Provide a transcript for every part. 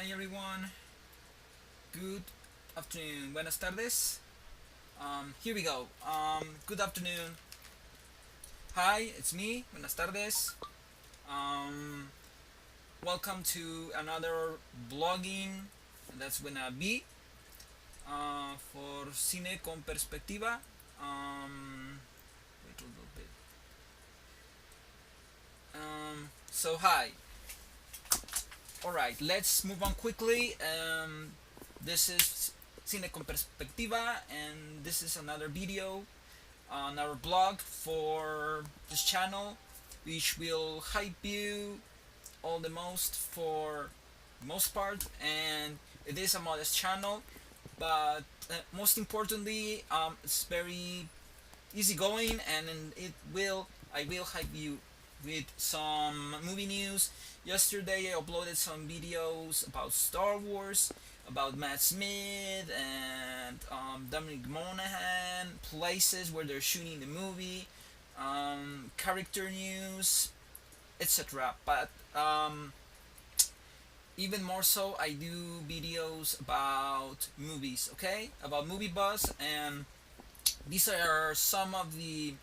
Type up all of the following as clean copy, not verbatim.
Hi everyone. Good afternoon. Buenas tardes. Here we go. Good afternoon. Hi, it's me. Buenas tardes. Um, Welcome to another blogging. That's gonna be for Cine con Perspectiva. Wait a little bit. Hi. Alright, let's move on quickly. This is Cine con Perspectiva, and this is another video on our blog for this channel, which will hype you all the most for the most part. And it is a modest channel, but most importantly, it's very easygoing, and I will hype you with some movie news. Yesterday I uploaded some videos about Star Wars, about Matt Smith and Dominic Monaghan, places where they're shooting the movie, character news, etc. But even more so, I do videos about movies, okay? About movie buzz, and these are some of the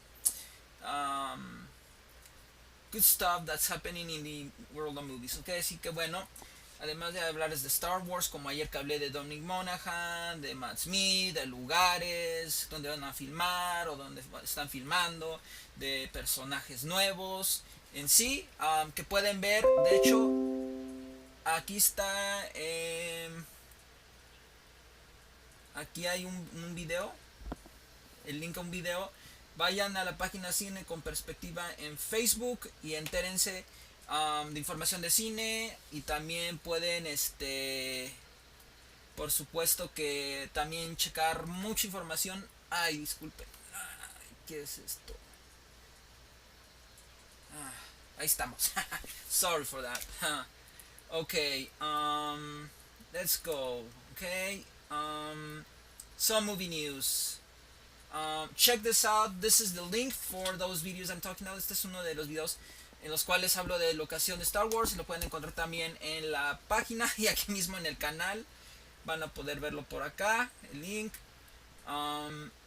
good stuff that's happening in the world of movies, okay? Así que bueno, además de hablarles de Star Wars, como ayer que hablé de Dominic Monaghan, de Matt Smith, de lugares donde van a filmar o donde están filmando, de personajes nuevos en sí, que pueden ver. De hecho, aquí está, aquí hay un video, el link a un video. Vayan a la página Cine con Perspectiva en Facebook y entérense de información de cine, y también pueden por supuesto que también checar mucha información. Ay, disculpe. Ay, ¿qué es esto? Ahí estamos. Sorry for that. Okay, let's go. Okay, some movie news. Check this out. This is the link for those videos I'm talking about. Este es uno de los videos en los cuales hablo de locación de Star Wars. Lo pueden encontrar también en la página y aquí mismo en el canal. Van a poder verlo por acá, el link.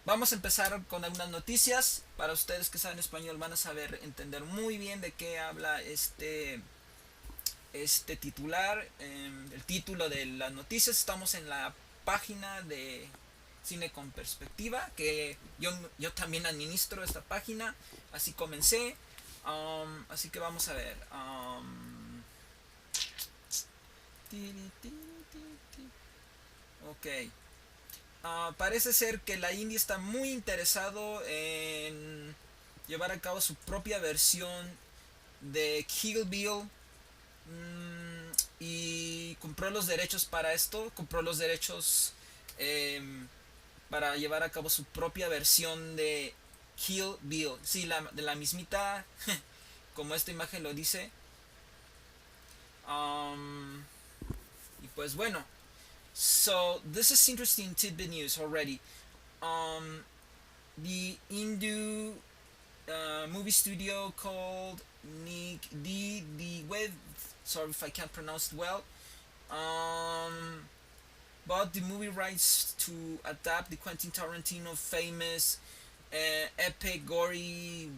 Vamos a empezar con algunas noticias. Para ustedes que saben español van a saber entender muy bien de qué habla este titular, el título de las noticias. Estamos en la página de Cine con Perspectiva, que yo también administro esta página, así comencé. Así que vamos a ver. Ok. Parece ser que la India está muy interesado en llevar a cabo su propia versión de Kill Bill, y compró los derechos para esto. Compró los derechos para llevar a cabo su propia versión de Kill Bill. Sí, de la mismita, como esta imagen lo dice. Y pues bueno. So, this is interesting tidbit news already. The Hindu movie studio called the Web, sorry if I can't pronounce it well, bought the movie rights to adapt the Quentin Tarantino famous epic, gory,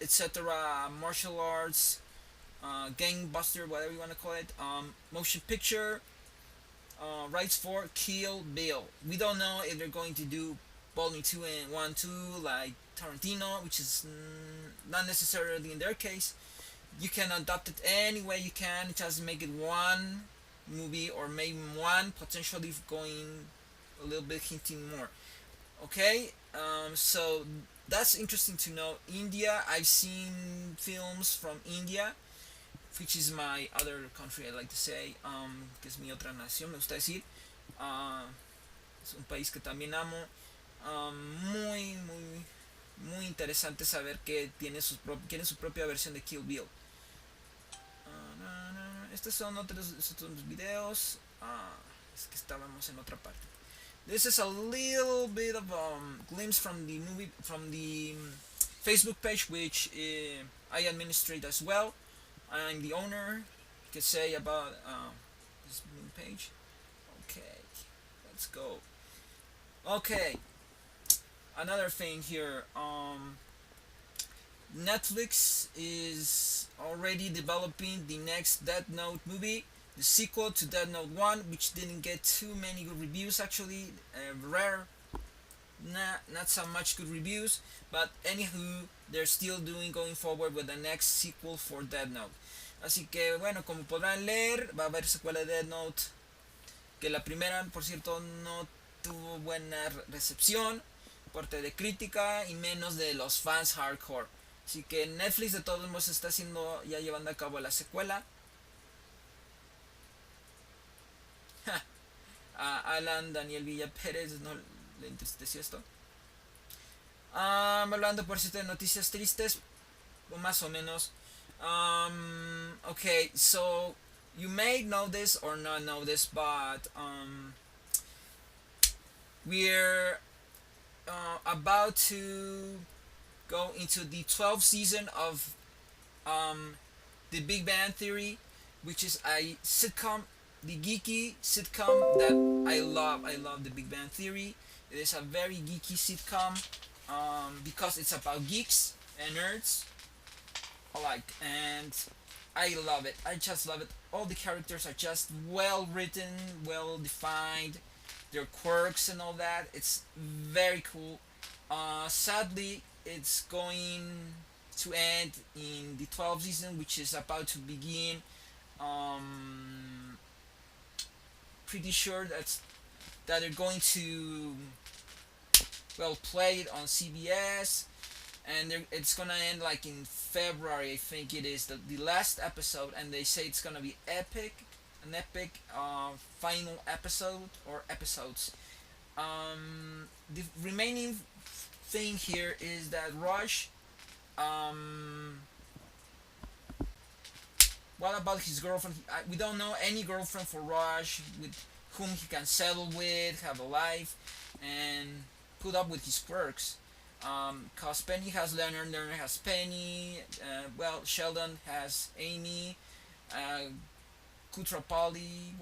etc. martial arts, gangbuster, whatever you want to call it, motion picture, rights for Kill Bill. We don't know if they're going to do Volume 2 and 1 2 like Tarantino, which is not necessarily in their case. You can adapt it any way you can, just make it one movie, or maybe one, potentially going a little bit hinting more. Okay, so that's interesting to know. India, I've seen films from India, which is my other country, I like to say, que es mi otra nación, me gusta decir. Es un país que también amo. Muy interesante saber que tienen su propia versión de Kill Bill. Estos son otros videos. Es que estábamos en otra parte. This is a little bit of glimpse from the movie, from the Facebook page, which I administrate as well. I'm the owner, you could say, about this page. page. Okay, let's go. Okay, another thing here. Netflix is already developing the next Death Note movie, the sequel to Death Note 1, which didn't get too many good reviews actually, rare, not so much good reviews, but anywho, they're still going forward with the next sequel for Death Note. Así que bueno, como podrán leer, va a haber secuela de Death Note, que la primera, por cierto, no tuvo buena recepción, parte de crítica y menos de los fans hardcore. Así que Netflix de todos modos está haciendo, ya llevando a cabo la secuela. A Alan Daniel Villa Pérez no le entristeció esto. Hablando por cierto de noticias tristes, o más o menos. Okay, so you may know this or not know this, but we're about to go into the 12th season of The Big Bang Theory, which is a sitcom, the geeky sitcom that I love. I love The Big Bang Theory. It is a very geeky sitcom because it's about geeks and nerds alike, and I love it. I just love it. All the characters are just well written, well defined, their quirks and all that. It's very cool. Sadly, it's going to end in the 12th season, which is about to begin. Pretty sure that they're going to play it on CBS, and it's gonna end like in February, I think it is the last episode, and they say it's gonna be an epic final episode or episodes. The remaining thing here is that Rush, what about his girlfriend? We don't know any girlfriend for Rush with whom he can settle with, have a life, and put up with his quirks. Cause Penny has Leonard has Penny, Sheldon has Amy, Kutrapali,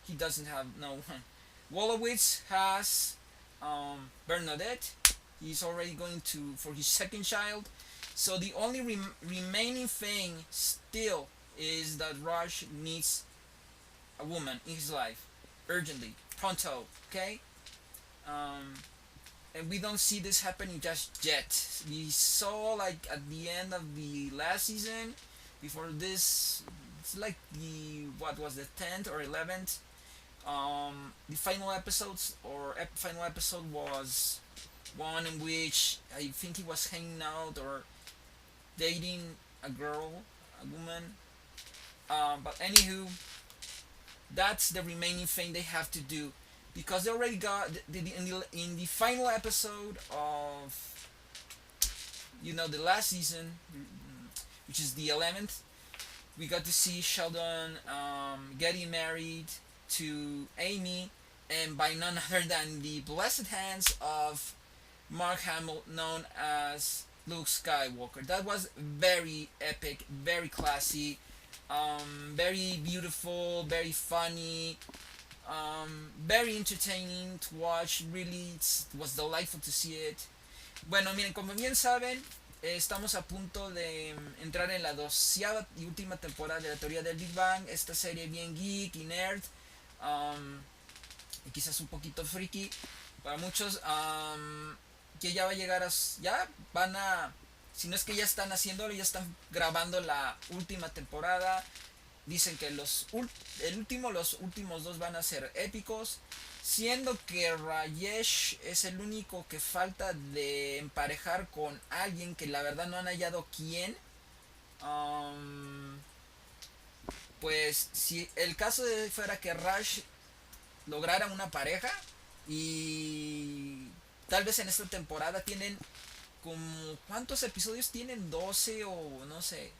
he doesn't have no one. Wolowitz has Bernadette. He's already going for his second child. So the only remaining thing still is that Raj needs a woman in his life urgently, pronto. Okay. And we don't see this happening just yet. We saw like at the end of the last season, before this, it's like the 10th or 11th. The final final episode was one in which I think he was hanging out or dating a woman. But anywho, that's the remaining thing they have to do, because they already got in the final episode of the last season, which is the 11th. We got to see Sheldon getting married to Amy, and by none other than the blessed hands of Mark Hamill, known as Luke Skywalker. That was very epic, very classy, very beautiful, very funny, very entertaining to watch. Really, it was delightful to see it. Bueno, miren, como bien saben, estamos a punto de entrar en la 12ª y última temporada de la teoría del Big Bang, esta serie bien geek y nerd, y quizás un poquito freaky para muchos, que ya va a llegar ya van a, si no es que ya están haciéndolo, ya están grabando la última temporada. Dicen que los últimos dos van a ser épicos, siendo que Rajesh es el único que falta de emparejar con alguien que la verdad no han hallado quién. Pues si el caso fuera que Raj lograra una pareja, y tal vez en esta temporada tienen como, ¿cuántos episodios tienen? 12 o no sé.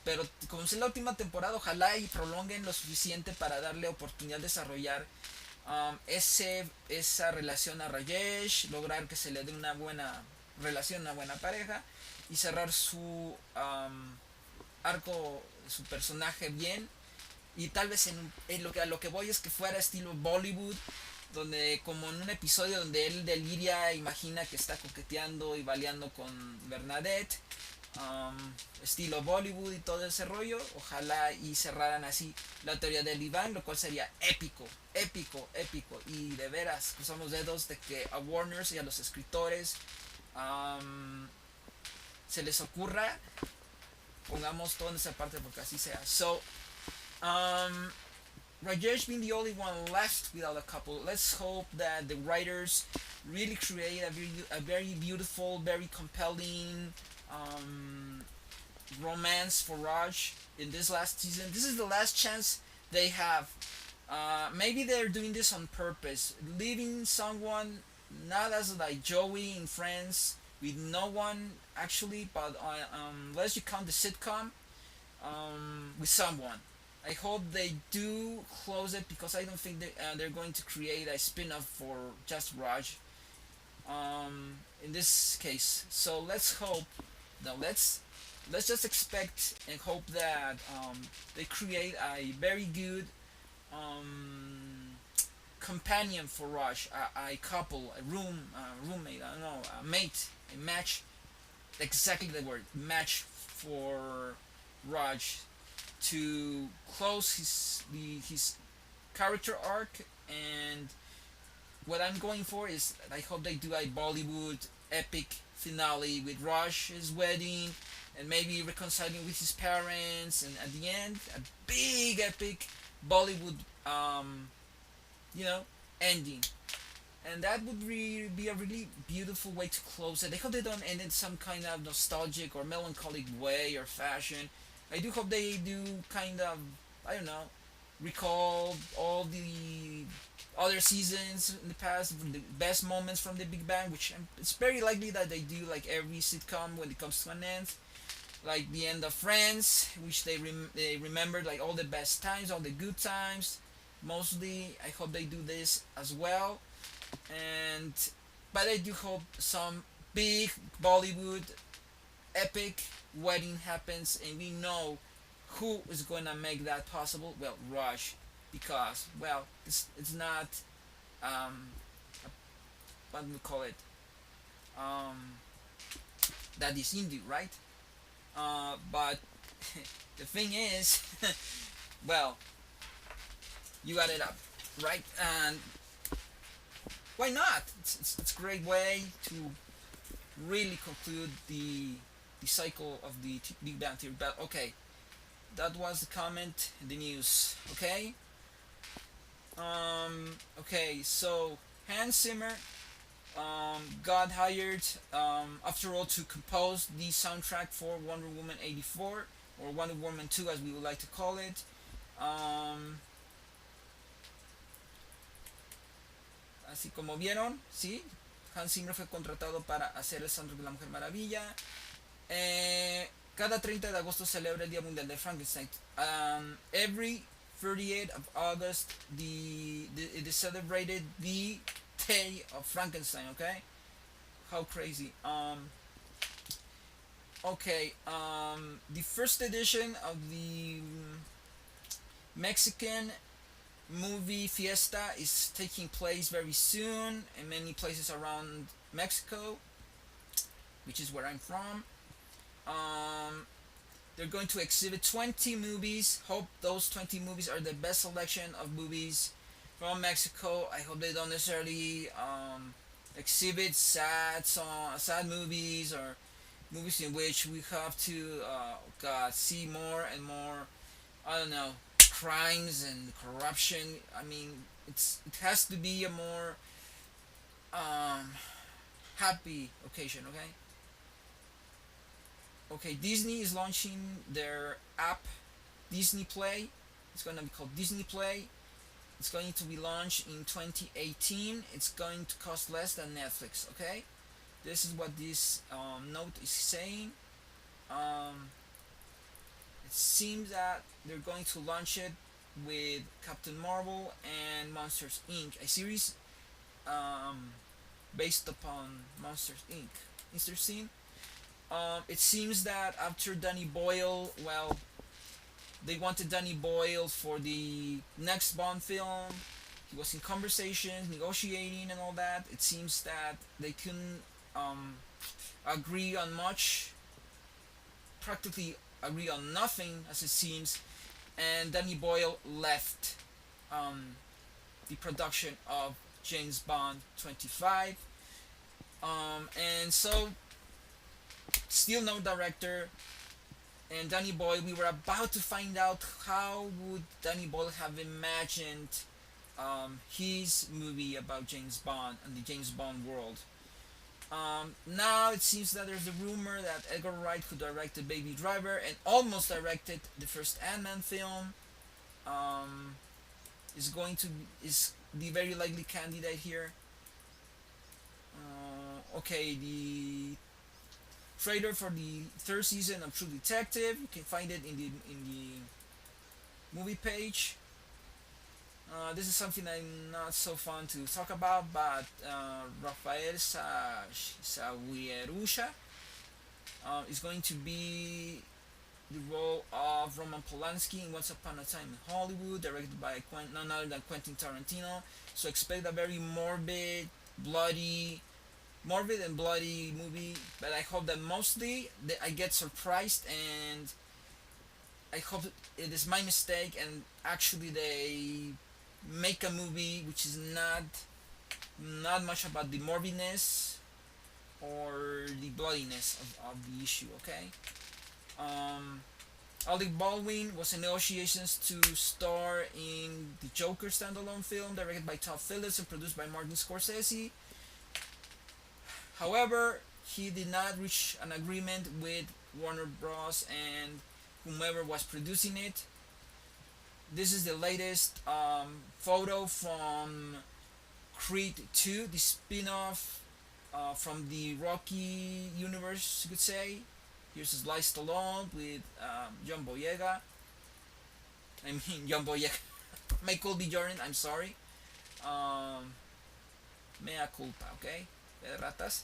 Pero como es la última temporada, ojalá y prolonguen lo suficiente para darle oportunidad de desarrollar esa relación a Rajesh, lograr que se le dé una buena relación, una buena pareja, y cerrar su arco, su personaje bien, Y tal vez a lo que voy es que fuera estilo Bollywood, donde como en un episodio donde él deliria, imagina que está coqueteando y baleando con Bernadette, um, estilo Bollywood y todo ese rollo. Ojalá y cerraran así la teoría del Iván, lo cual sería épico, épico, épico. Y de veras, cruzamos dedos de que a Warners y a los escritores um, se les ocurra, pongamos todo en esa parte porque así sea. So, um, Rajesh being the only one left without a couple, let's hope that the writers really create a very beautiful, very compelling romance for Raj in this last season. This is the last chance they have. Maybe they're doing this on purpose, leaving someone not as like Joey in Friends with no one actually, but unless you count the sitcom, with someone. I hope they do close it because I don't think they're going to create a spin-off for just Raj. In this case, so let's hope. No, let's just expect and hope that they create a very good companion for Raj, a couple, a roommate, I don't know, a mate, a match. Exactly the word, match for Raj to close his character arc. And what I'm going for is I hope they do a Bollywood epic finale with Raj's wedding and maybe reconciling with his parents, and at the end a big epic Bollywood you know ending. And that would really be a really beautiful way to close it. I hope they don't end in some kind of nostalgic or melancholic way or fashion. I do hope they do kind of, I don't know, recall all the other seasons in the past, the best moments from the Big Bang, which it's very likely that they do like every sitcom when it comes to an end. Like the end of Friends, which they remembered like all the best times, all the good times. Mostly, I hope they do this as well. And but I do hope some big Bollywood epic wedding happens, and we know who is going to make that possible. Well, Raj, because well, it's not what do we call it, um, that is Hindu, right? But the thing is, well, you got it up, right? And why not? It's a great way to really conclude the cycle of the Big Bang Theory. But okay, that was the comment in the news. Okay. Okay. So Hans Zimmer got hired after all to compose the soundtrack for Wonder Woman 84 or Wonder Woman 2 as we would like to call it. Así como vieron, sí, Hans Zimmer fue contratado para hacer el soundtrack de la Mujer Maravilla. Cada 30 de agosto celebra el Día Mundial de Frankenstein. Every 38th of August, it is celebrated the Day of Frankenstein. Okay, how crazy. Okay, the first edition of the Mexican movie Fiesta is taking place very soon in many places around Mexico, which is where I'm from. They're going to exhibit 20 movies. Hope those 20 movies are the best selection of movies from Mexico. I hope they don't necessarily exhibit sad movies or movies in which we have to see more and more, I don't know, crimes and corruption. I mean, it has to be a more happy occasion. Okay, Disney is launching their app, Disney Play. It's going to be called Disney Play. It's going to be launched in 2018. It's going to cost less than Netflix. Okay, this is what this note is saying. It seems that they're going to launch it with Captain Marvel and Monsters Inc., a series based upon Monsters Inc. Interesting. It seems that after Danny Boyle, well, They wanted Danny Boyle for the next Bond film. He was in conversations, negotiating, and all that. It seems that they couldn't um, agree on much, practically agree on nothing, as it seems. And Danny Boyle left um, the production of James Bond 25. And so, still no director. And Danny Boyle, we were about to find out how would Danny Boyle have imagined his movie about James Bond and the James Bond world. Now it seems that there's a rumor that Edgar Wright, who directed Baby Driver and almost directed the first Ant-Man film, um, is the very likely candidate here. Okay, the trailer for the third season of True Detective. You can find it in the movie page. This is something I'm not so fun to talk about, but Rafael Sawierusha is going to be the role of Roman Polanski in Once Upon a Time in Hollywood, directed by none other than Quentin Tarantino. So expect a very morbid and bloody movie, but I hope that mostly I get surprised, and I hope it is my mistake and actually they make a movie which is not much about the morbidness or the bloodiness of the issue. Okay. Alec Baldwin was in negotiations to star in the Joker standalone film directed by Todd Phillips and produced by Martin Scorsese. However, he did not reach an agreement with Warner Bros. And whomever was producing it. This is the latest photo from Creed 2, the spin-off from the Rocky universe, you could say. Here's Sly Stallone with John Boyega. I mean, John Boyega. Michael B. Jordan, I'm sorry. Mea culpa, okay? Ratas.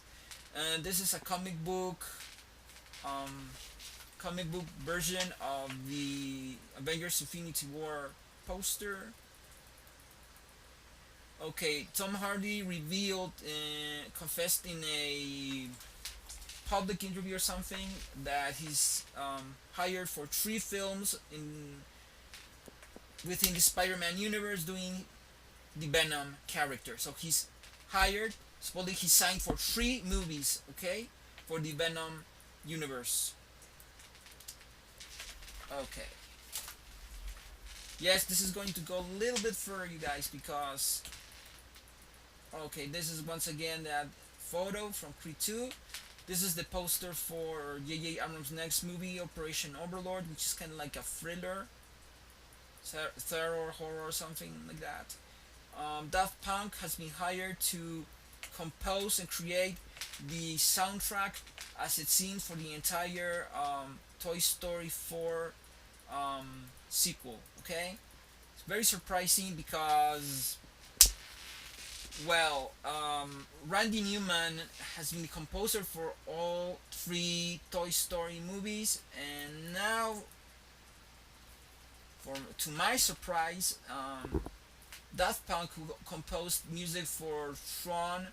And this is a comic book version of the Avengers Infinity War poster. Okay, Tom Hardy confessed in a public interview or something that he's hired for 3 films within the Spider-Man universe doing the Venom character. So he's hired, supposedly he signed for 3 movies, okay, for the Venom universe. Okay. Yes, this is going to go a little bit further, you guys, because okay, this is once again that photo from Creed 2. This is the poster for J.J. Abrams' next movie, Operation Overlord, which is kind of like a thriller, horror, or something like that. Daft Punk has been hired to compose and create the soundtrack, as it seems, for the entire Toy Story 4 sequel. Okay, it's very surprising because, well, Randy Newman has been the composer for all 3 Toy Story movies, and now, to my surprise, Daft Punk, who composed music for Tron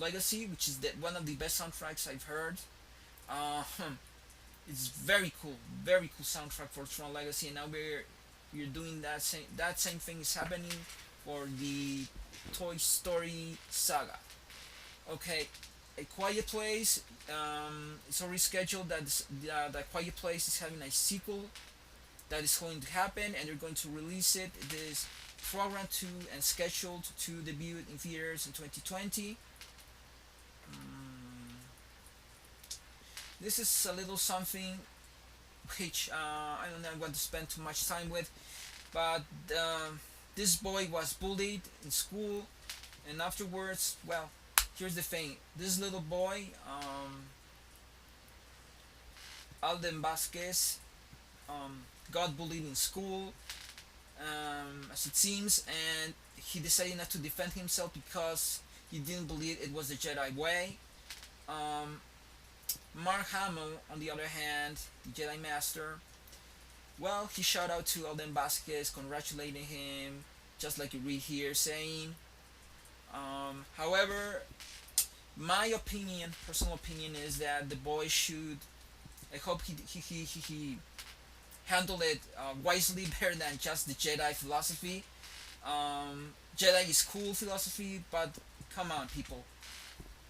Legacy, which is one of the best soundtracks I've heard. It's very cool soundtrack for Tron Legacy, and now we're doing that same thing is happening for the Toy Story saga. Okay, A Quiet Place. It's already scheduled that the Quiet Place is having a sequel that is going to happen, and they're going to release it. It is programmed to and scheduled to debut in theaters in 2020. This is a little something which I don't want to spend too much time with, but this boy was bullied in school, and afterwards, well, here's the thing. This little boy, Alden Vasquez, got bullied in school, as it seems, and he decided not to defend himself because he didn't believe it was the Jedi way. Mark Hamill, on the other hand, the Jedi Master, Well, he shout out to Alden Vasquez, congratulating him, just like you read here, saying. However, my opinion, personal opinion, is that the boy should. I hope he handled it wisely, better than just the Jedi philosophy. Jedi is cool philosophy, but come on, people.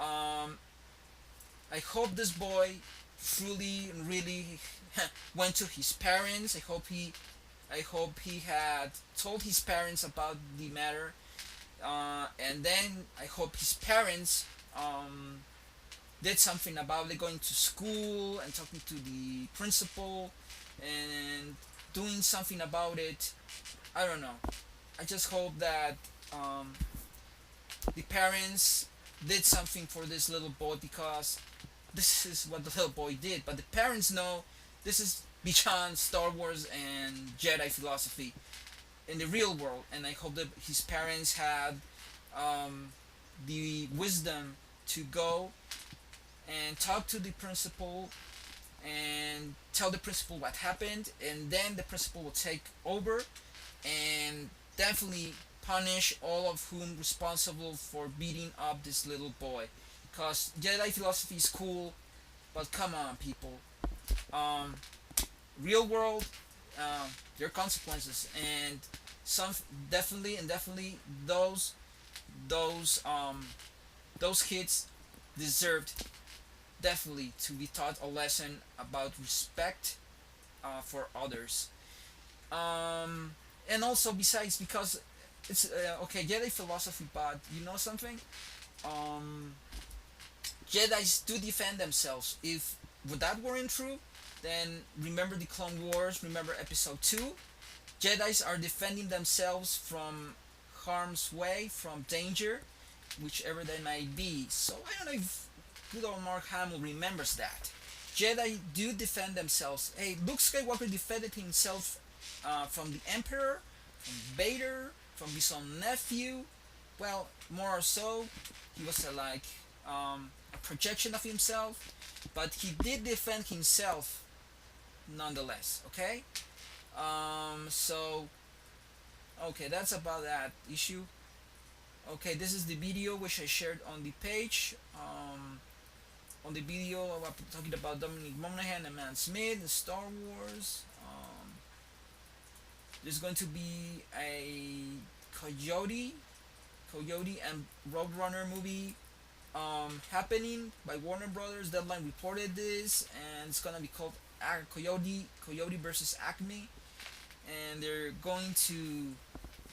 Um, I hope this boy truly and really went to his parents. I hope he had told his parents about the matter, and then I hope his parents did something about it, going to school and talking to the principal and doing something about it. I don't know. I just hope that the parents did something for this little boy, because this is what the little boy did. But the parents know this is beyond Star Wars and Jedi philosophy in the real world, and I hope that his parents had the wisdom to go and talk to the principal and tell the principal what happened, and then the principal will take over and definitely punish all of whom responsible for beating up this little boy. Because Jedi philosophy is cool, but come on, people. Um, Real world, there are consequences, and some definitely those um, those kids deserved definitely to be taught a lesson about respect for others. And also, besides, because it's okay, Jedi philosophy, but you know something? Um, Jedi's do defend themselves. If that weren't true, then remember the Clone Wars, remember Episode 2? Jedi's are defending themselves from harm's way, from danger, whichever they might be. So I don't know if good old Mark Hamill remembers that. Jedi do defend themselves. Hey, Luke Skywalker defended himself from the Emperor, from Vader, from his own nephew. Well, more or so, he was a projection of himself, but he did defend himself nonetheless. Okay, so okay, that's about that issue. Okay, this is the video which I shared on the page. On the video, I'm talking about Dominic Monaghan and Matt Smith in Star Wars. There's going to be a Coyote and Roadrunner movie happening by Warner Brothers. Deadline reported this, and it's gonna be called Coyote versus Acme, and they're going to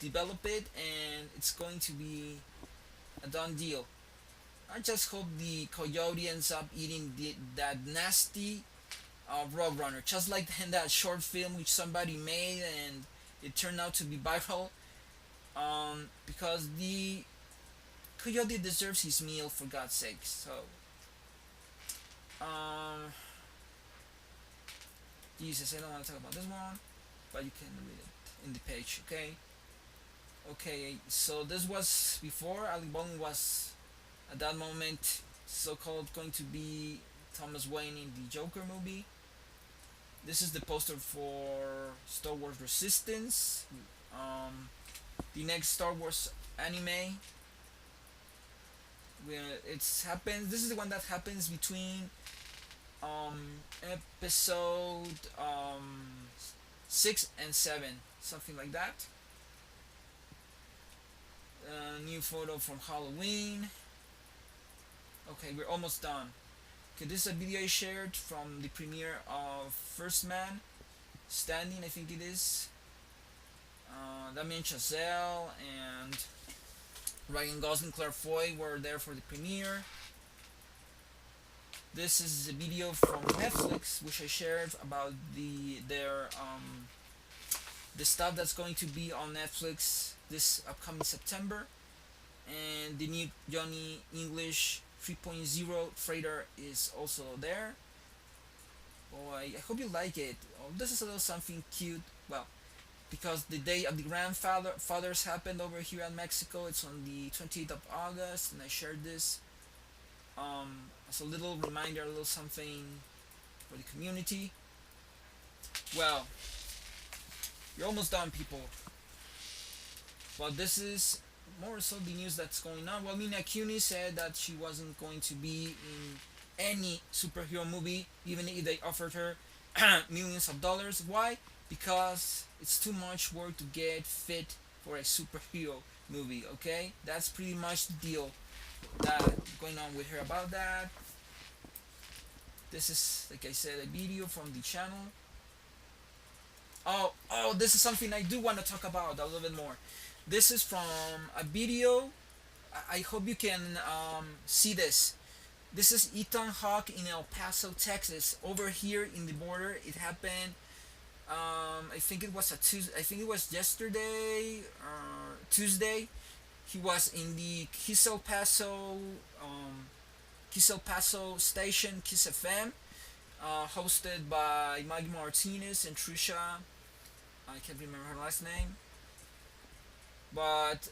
develop it, and it's going to be a done deal. I just hope the coyote ends up eating that nasty Roadrunner, just like in that short film which somebody made and it turned out to be viral. Because the coyote deserves his meal, for God's sake. So, Jesus, I don't want to talk about this one, but you can read it in the page. Okay. Okay. So this was before Alec Baldwin was at that moment so-called going to be Thomas Wayne in the Joker movie. This is the poster for Star Wars Resistance, the next Star Wars anime. Where it's happens. This is the one that happens between episode 6 and 7, something like that. New photo from Halloween. Okay, we're almost done. Okay, this is a video I shared from the premiere of First Man Standing, I think it is. Damien Chazelle and Ryan Gosling, Claire Foy were there for the premiere. This is a video from Netflix, which I shared about the stuff that's going to be on Netflix this upcoming September, and the new Johnny English 3.0 trailer is also there. Oh, I hope you like it. Oh, this is a little something cute. Well, because the day of the grandfathers happened over here in Mexico. It's on the 28th of August, and I shared this as a little reminder, a little something for the community. Well, You're almost done, people. Well, this is more so the news that's going on. Well, Mina Kunis said that she wasn't going to be in any superhero movie, even if they offered her millions of dollars. Why? Because it's too much work to get fit for a superhero movie. Okay, that's pretty much the deal that going on with her about that. This is, like I said, a video from the channel. Oh, this is something I do want to talk about a little bit more. This is from a video. I hope you can see this. This is Ethan Hawke in El Paso, Texas. Over here in the border, it happened. I think it was a Tuesday. I think it was yesterday, Tuesday. He was in the Kiss El Paso station, Kiss FM, hosted by Maggie Martinez and Trisha. I can't remember her last name. But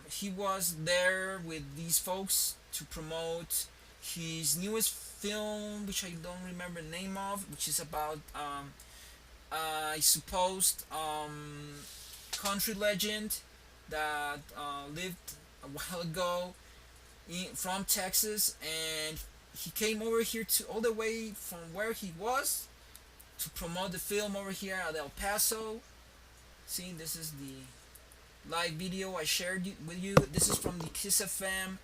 he was there with these folks to promote his newest film, which I don't remember the name of, which is about a supposed country legend that lived a while ago from Texas, and he came over here to all the way from where he was to promote the film over here at El Paso. See, this is the live video I shared with you. This is from the Kiss FM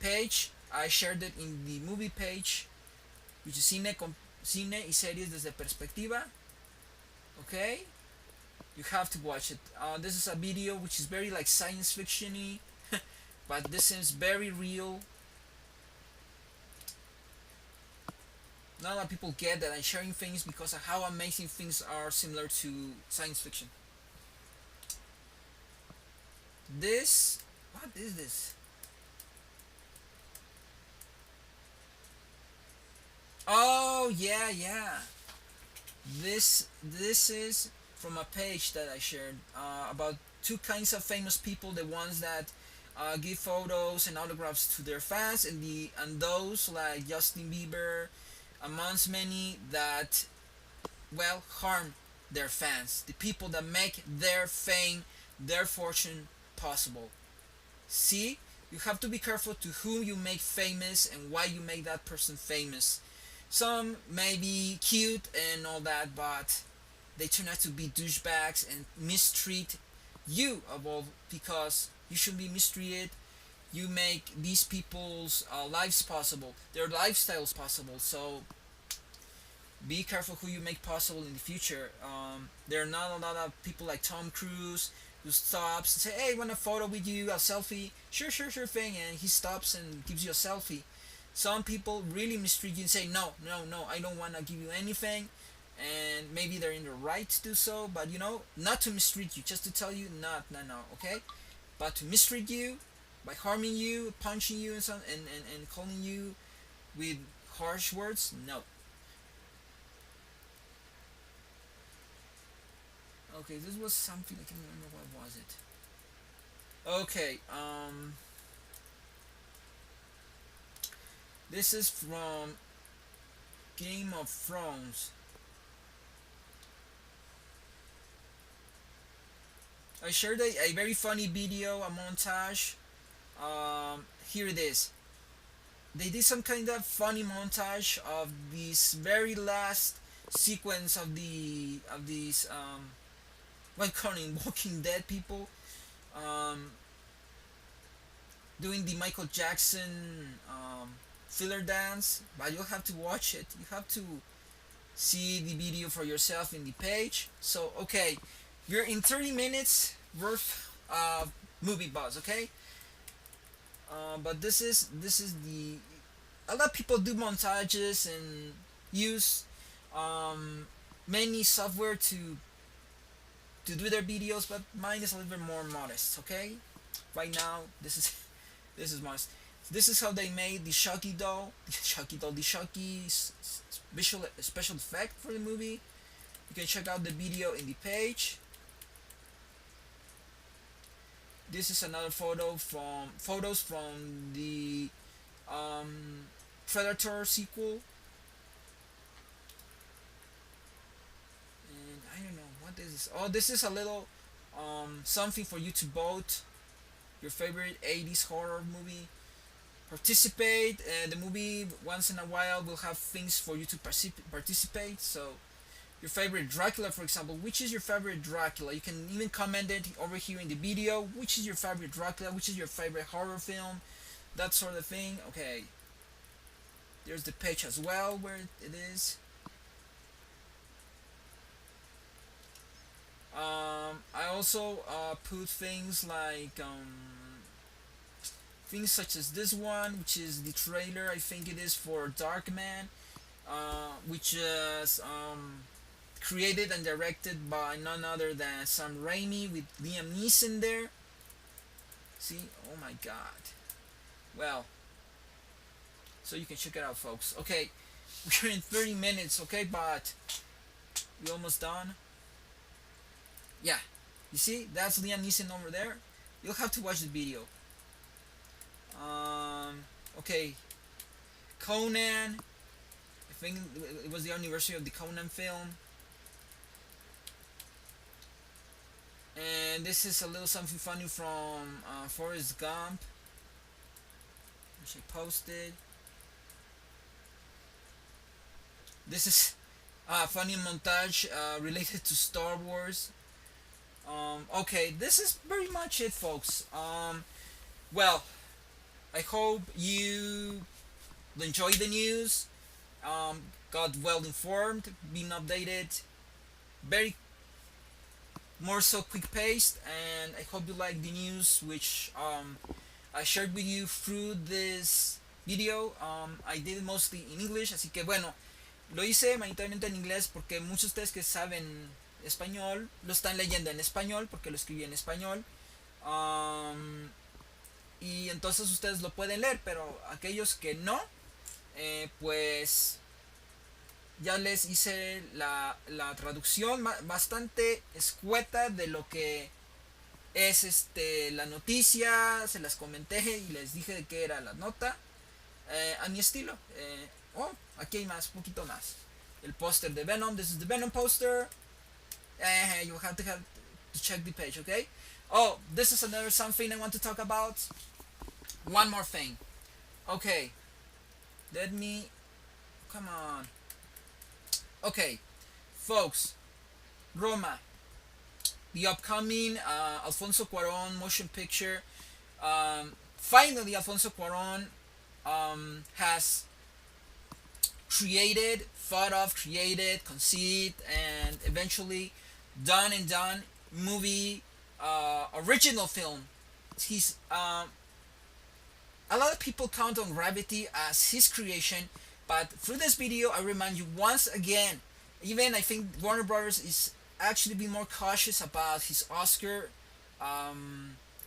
page. I shared it in the movie page, which is Cine y Series desde Perspectiva. Okay, you have to watch it. This is a video which is very like science fiction-y, but this seems very real. Not a lot of people get that I'm sharing things because of how amazing things are similar to science fiction. What is this? Oh yeah. This is from a page that I shared about two kinds of famous people: the ones that give photos and autographs to their fans, and those like Justin Bieber, amongst many, that harm their fans, the people that make their fame, their fortune possible. See, you have to be careful to whom you make famous and why you make that person famous. Some may be cute and all that, but they turn out to be douchebags and mistreat you above, because you should be mistreated. You make these people's lives possible, their lifestyles possible. So be careful who you make possible in the future. There are not a lot of people like Tom Cruise who stops and say, "Hey, want a photo with you, a selfie?" Sure thing, and he stops and gives you a selfie. Some people really mistreat you and say, "No, I don't want to give you anything," and maybe they're in the right to do so, but not to mistreat you, just to tell you, no, okay? But to mistreat you by harming you, punching you, and calling you with harsh words, no. Okay, this was something, I can't remember what was it. Okay, this is from Game of Thrones. I shared a very funny video, a montage. Here it is. They did some kind of funny montage of this very last sequence of these calling Walking Dead people, doing the Michael Jackson filler dance. But you'll have to watch it. You have to see the video for yourself in the page. So okay, we're in 30 minutes worth of movie buzz. Okay, but this is the a lot of people do montages and use many software to do their videos, but mine is a little bit more modest. Okay, right now this is modest. This is how they made the Chucky doll, the Chucky special effect for the movie. You can check out the video in the page. This is another photos from the Predator sequel. And I don't know, What is this? Oh, this is a little something for you to vote your favorite 80s horror movie. Participate. The movie once in a while will have things for you to participate. So your favorite Dracula, for example. Which is your favorite Dracula? You can even comment it over here in the video. Which is your favorite Dracula? Which is your favorite horror film? That sort of thing. Okay. There's the page as well where it is. I also put things like things such as this one, which is the trailer. I think it is for Darkman, which is created and directed by none other than Sam Raimi with Liam Neeson there. See? Oh my god. Well, so you can check it out, folks. Okay, we're in 30 minutes, okay, but we're almost done. Yeah, you see? That's Liam Neeson over there. You'll have to watch the video. Okay, Conan. I think it was the anniversary of the Conan film. And this is a little something funny from Forrest Gump, which I posted. This is a funny montage related to Star Wars. Okay, this is very much it, folks. Well, I hope you enjoyed the news, got well informed, been updated, very more so quick paced, and I hope you like the news which I shared with you through this video. I did it mostly in English, así que bueno, lo hice mayoritariamente en inglés porque muchos de ustedes que saben español lo están leyendo en español porque lo escribí en español. Y entonces ustedes lo pueden leer, pero aquellos que no, pues ya les hice la traducción bastante escueta de lo que es la noticia, se las comenté y les dije de qué era la nota, a mi estilo. Aquí hay más, poquito más. El póster de Venom, this is the Venom poster. You have to check the page, okay? Oh, this is another something I want to talk about. One more thing. Okay. Let me... Come on. Okay. Folks. Roma. The upcoming Alfonso Cuaron motion picture. Finally, Alfonso Cuaron has created, conceived, and eventually done movie, original film. He's a lot of people count on Gravity as his creation, but through this video I remind you once again, even I think Warner Brothers is actually being more cautious about his Oscar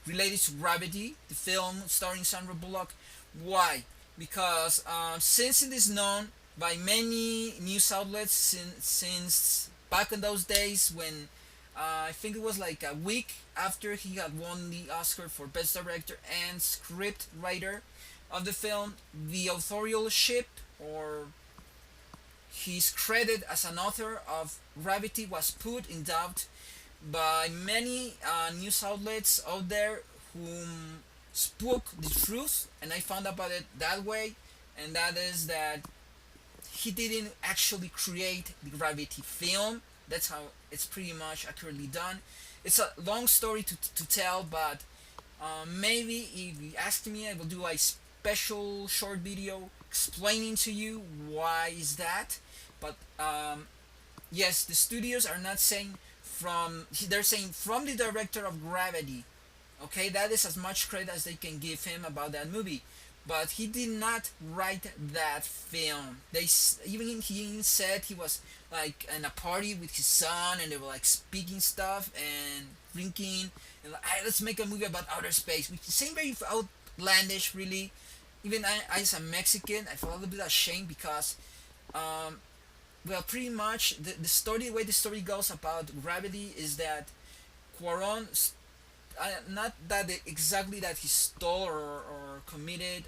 related to Gravity, the film starring Sandra Bullock. Why? Because since it is known by many news outlets since back in those days when I think it was like a week after he had won the Oscar for Best Director and Script Writer of the film, the authorship or his credit as an author of Gravity was put in doubt by many news outlets out there whom spoke the truth, and I found out about it that way, and that is that he didn't actually create the Gravity film. That's how it's pretty much accurately done. It's a long story to tell, but maybe if you ask me, I will do a special short video explaining to you why is that. But yes, the studios are not saying they're saying from the director of Gravity. Okay, that is as much credit as they can give him about that movie. But he did not write that film. He even said he was like in a party with his son and they were like speaking stuff and drinking and like, hey, let's make a movie about outer space, which seemed very outlandish, really. Even I as a Mexican, I felt a little bit ashamed because well, pretty much the way the story goes about Gravity is that Cuaron, not that exactly that he stole or committed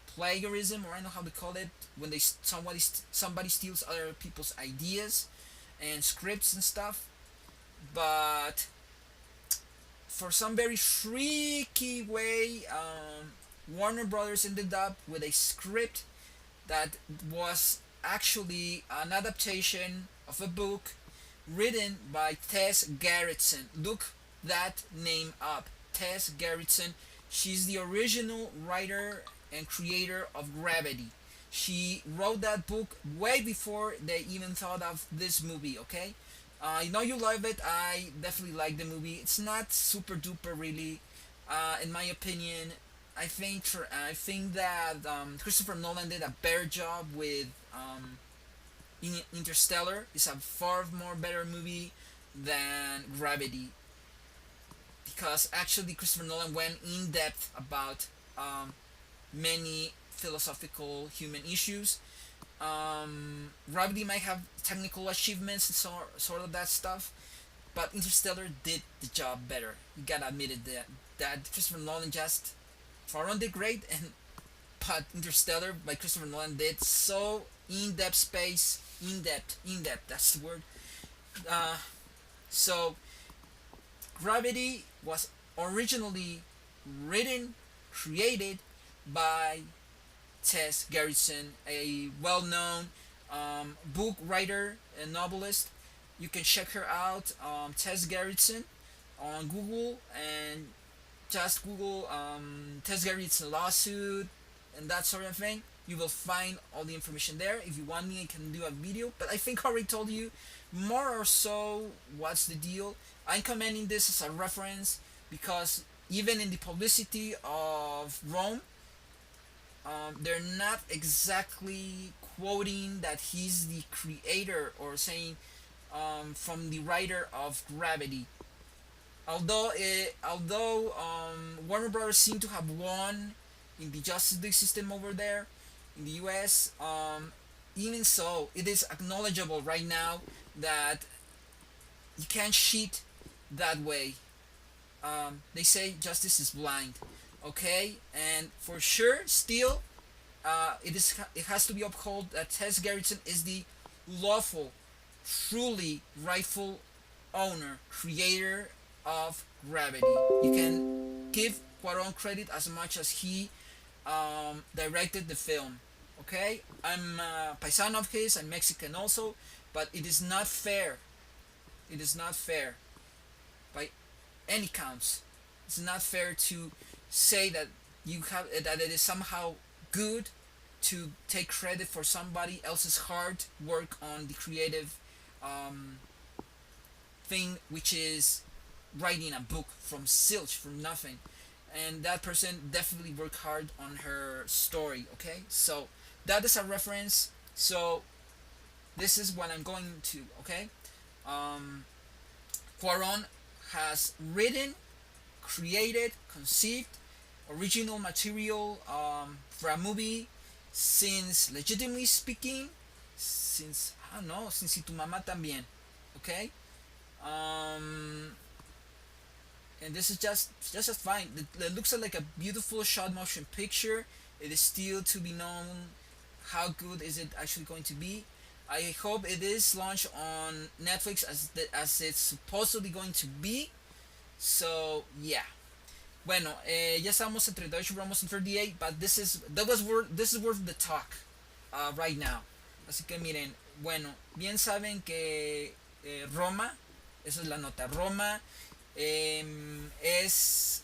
plagiarism, or I don't know how to call it, when somebody steals other people's ideas and scripts and stuff. but for some very freaky way, Warner Brothers ended up with a script that was actually an adaptation of a book written by Tess Gerritsen. Look that name up, Tess Gerritsen. She's the original writer and creator of Gravity. She wrote that book way before they even thought of this movie, okay? I know you love it. I definitely like the movie. It's not super duper, really, in my opinion. I think that Christopher Nolan did a better job with Interstellar. It's a far more better movie than Gravity, because actually Christopher Nolan went in depth about many philosophical human issues. Gravity might have technical achievements and sort of that stuff, but Interstellar did the job better. You gotta admit it, that Christopher Nolan just Cuaron did great, and but Interstellar by Christopher Nolan did so in-depth space, in-depth. That's the word. Uh, so Gravity was originally written, created by Tess Gerritsen, a well-known book writer and novelist. You can check her out, Tess Gerritsen, on Google, and just Google Tess Gerritsen lawsuit and that sort of thing. You will find all the information there. If you want me, I can do a video, but I think I already told you more or so what's the deal. I'm commenting this as a reference because even in the publicity of Rome, they're not exactly quoting that he's the creator or saying from the writer of Gravity. Although Warner Brothers seem to have won in the Justice League system over there in the U.S., even so, it is acknowledgeable right now that you can't cheat that way. They say justice is blind, okay, and for sure, still, it has to be upheld that Tess Gerritsen is the lawful, truly rightful owner, creator of Gravity. You can give Cuaron credit as much as he directed the film. Okay, I'm a paisano of his. I'm Mexican also, but it is not fair. It is not fair, by any counts. It's not fair to say that that it is somehow good to take credit for somebody else's hard work on the creative thing, which is writing a book from zilch, from nothing. And that person definitely worked hard on her story, okay? So that is a reference. So this is what I'm going to, okay? Cuaron has written, created, conceived original material for a movie since, legitimately speaking, since, I don't know, since Y Tu Mamá También, okay? And this is just fine. It looks like a beautiful shot motion picture. It is still to be known how good is it actually going to be. I hope it is launched on Netflix as it's supposedly going to be. So yeah. Bueno, ya estamos en 38, we're almost in 38, but this is worth the talk right now. Así que miren, bueno, bien saben que Roma, esa es la nota. Roma es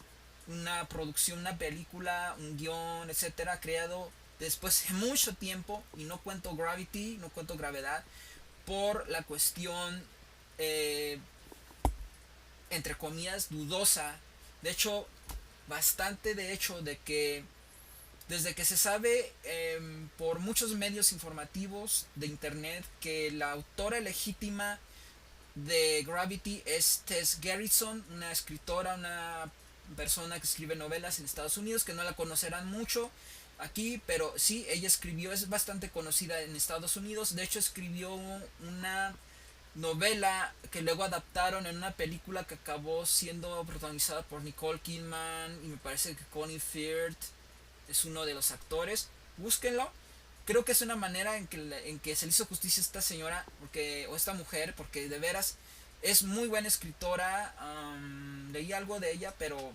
una producción, una película, un guión, etcétera, creado después de mucho tiempo, y no cuento Gravity, no cuento Gravedad, por la cuestión entre comillas dudosa, de hecho bastante de hecho, de que desde que se sabe por muchos medios informativos de internet que la autora legítima de Gravity es Tess Gerritsen, una escritora, una persona que escribe novelas en Estados Unidos, que no la conocerán mucho aquí, pero sí, ella escribió, es bastante conocida en Estados Unidos. De hecho, escribió una novela que luego adaptaron en una película que acabó siendo protagonizada por Nicole Kidman, y me parece que Colin Firth es uno de los actores. Búsquenlo. Creo que es una manera en que se le hizo justicia a esta señora, porque, o esta mujer, porque de veras Es muy buena escritora, leí algo de ella, pero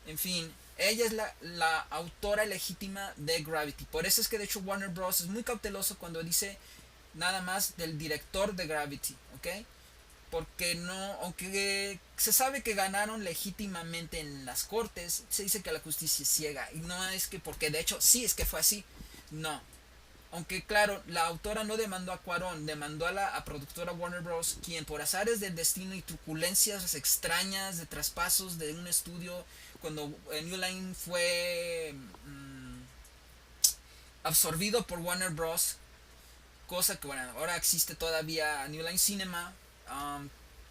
en fin, ella es la autora legítima de Gravity. Por eso es que de hecho Warner Bros. Es muy cauteloso cuando dice nada más del director de Gravity, ¿ok? Porque no, aunque se sabe que ganaron legítimamente en las cortes, se dice que la justicia es ciega. Y no es que, porque de hecho sí es que fue así, no. Aunque claro, la autora no demandó a Cuarón, demandó a la productora Warner Bros., quien por azares del destino y truculencias extrañas de traspasos de un estudio, cuando New Line fue absorbido por Warner Bros., cosa que bueno, ahora existe todavía New Line Cinema.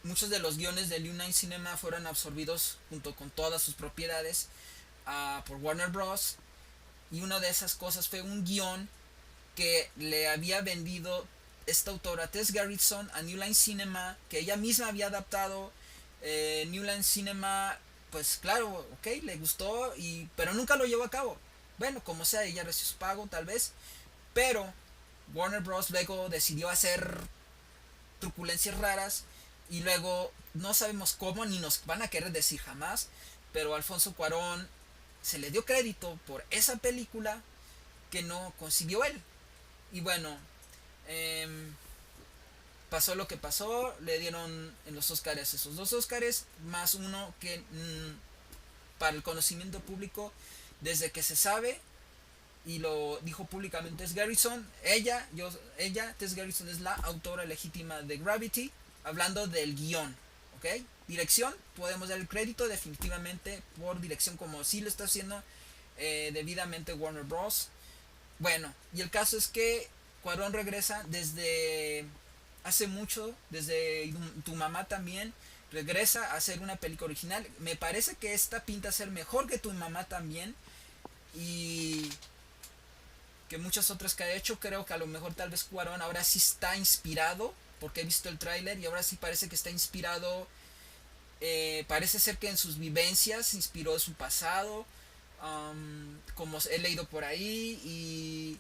Muchos de los guiones de New Line Cinema fueron absorbidos junto con todas sus propiedades por Warner Bros., y una de esas cosas fue un guión que le había vendido esta autora Tess Gerritsen a New Line Cinema, que ella misma había adaptado. New Line Cinema, pues claro, ok, le gustó, pero nunca lo llevó a cabo. Bueno, como sea, ella recibió su pago tal vez, pero Warner Bros. Luego decidió hacer truculencias raras, y luego no sabemos cómo, ni nos van a querer decir jamás, pero Alfonso Cuarón se le dio crédito por esa película que no concibió él. Y bueno, pasó lo que pasó, le dieron en los Oscars esos 2 Oscars, más uno que para el conocimiento público, desde que se sabe, y lo dijo públicamente Tess Gerritsen, Tess Gerritsen es la autora legítima de Gravity, hablando del guión, ¿ok? Dirección, podemos dar el crédito definitivamente por dirección, como sí lo está haciendo debidamente Warner Bros. Bueno, y el caso es que Cuarón regresa desde hace mucho, desde Tu mamá también, regresa a hacer una película original. Me parece que esta pinta ser mejor que Tu mamá también, y que muchas otras que ha hecho. Creo que a lo mejor tal vez Cuarón ahora sí está inspirado, porque he visto el tráiler y ahora sí parece que está inspirado. Parece ser que en sus vivencias se inspiró de su pasado, como he leído por ahí, y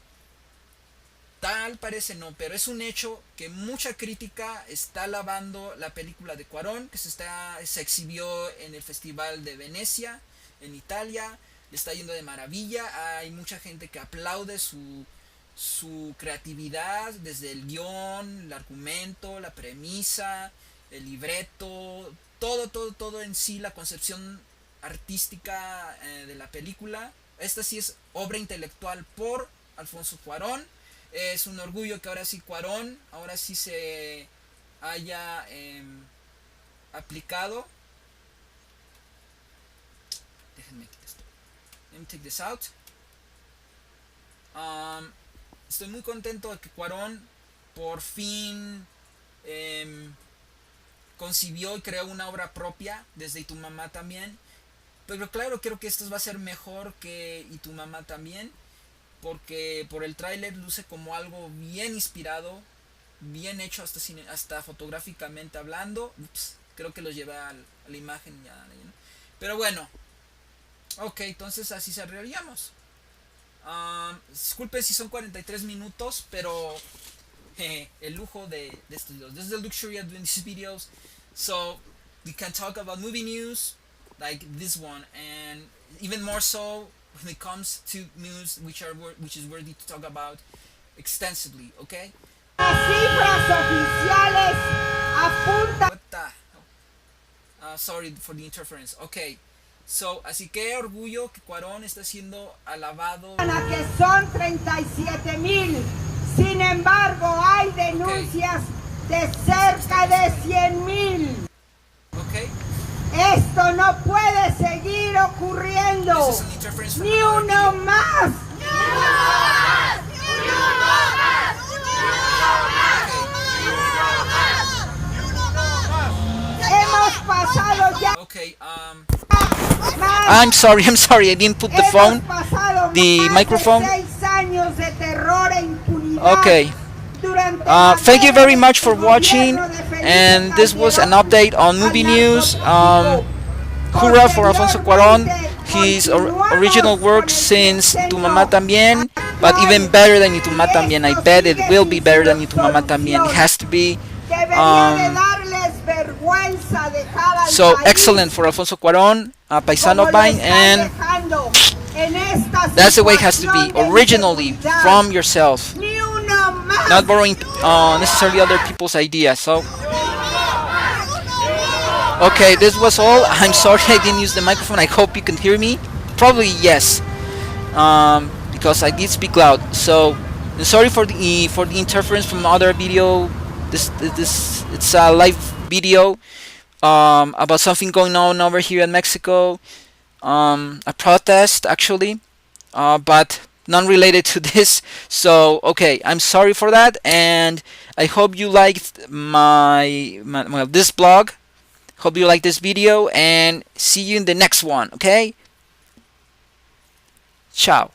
tal parece no, pero es un hecho que mucha crítica está alabando la película de Cuarón, que se exhibió en el Festival de Venecia, en Italia, le está yendo de maravilla. Hay mucha gente que aplaude su creatividad, desde el guión, el argumento, la premisa, el libreto, todo en sí, la concepción artística de la película. Esta sí es obra intelectual por Alfonso Cuarón. Es un orgullo que ahora sí Cuarón, ahora sí se haya aplicado. Déjenme quitar esto. Let me take this out. Estoy muy contento de que Cuarón por fin concibió y creó una obra propia desde Y tu mamá también. Pero claro, creo que esto va a ser mejor que Y tu mamá también, porque por el tráiler luce como algo bien inspirado, bien hecho hasta fotográficamente hablando. Creo que lo llevé a la imagen ya, ¿no? Pero bueno, ok, entonces así cerraríamos. Disculpen si son 43 minutos, pero el lujo de estos videos. This is the luxury of doing these videos, so we can talk about movie news like this one, and even more so when it comes to news which is worthy to talk about extensively, okay? Las cifras oficiales apuntan. What the? Sorry for the interference. Okay, so así que orgullo que Cuarón está siendo alabado. A que son 37,000. Sin embargo, hay denuncias de cerca de 100,000. Okay. Esto no puede seguir ocurriendo. Ni uno más. Hemos pasado ya. Okay. I'm sorry. I didn't put the phone, the microphone. 6 años de terror e impunidad. Okay. Thank you very much for watching, and this was an update on movie news. Hurrah for Alfonso Cuarón, his original work since Tu mamá también, but even better than Tu mamá también. I bet it will be better than Tu mamá también. It has to be. So excellent for Alfonso Cuaron, Paisano Pine, and that's the way it has to be, originally from yourself, not borrowing necessarily other people's ideas. So okay, this was all. I'm sorry I didn't use the microphone. I hope you can hear me. Probably yes, because I did speak loud. So sorry for the interference from other video. This it's a live video about something going on over here in Mexico. A protest actually, but non-related to this. So okay, I'm sorry for that, and I hope you liked my this blog. Hope you like this video, and see you in the next one. Okay, ciao.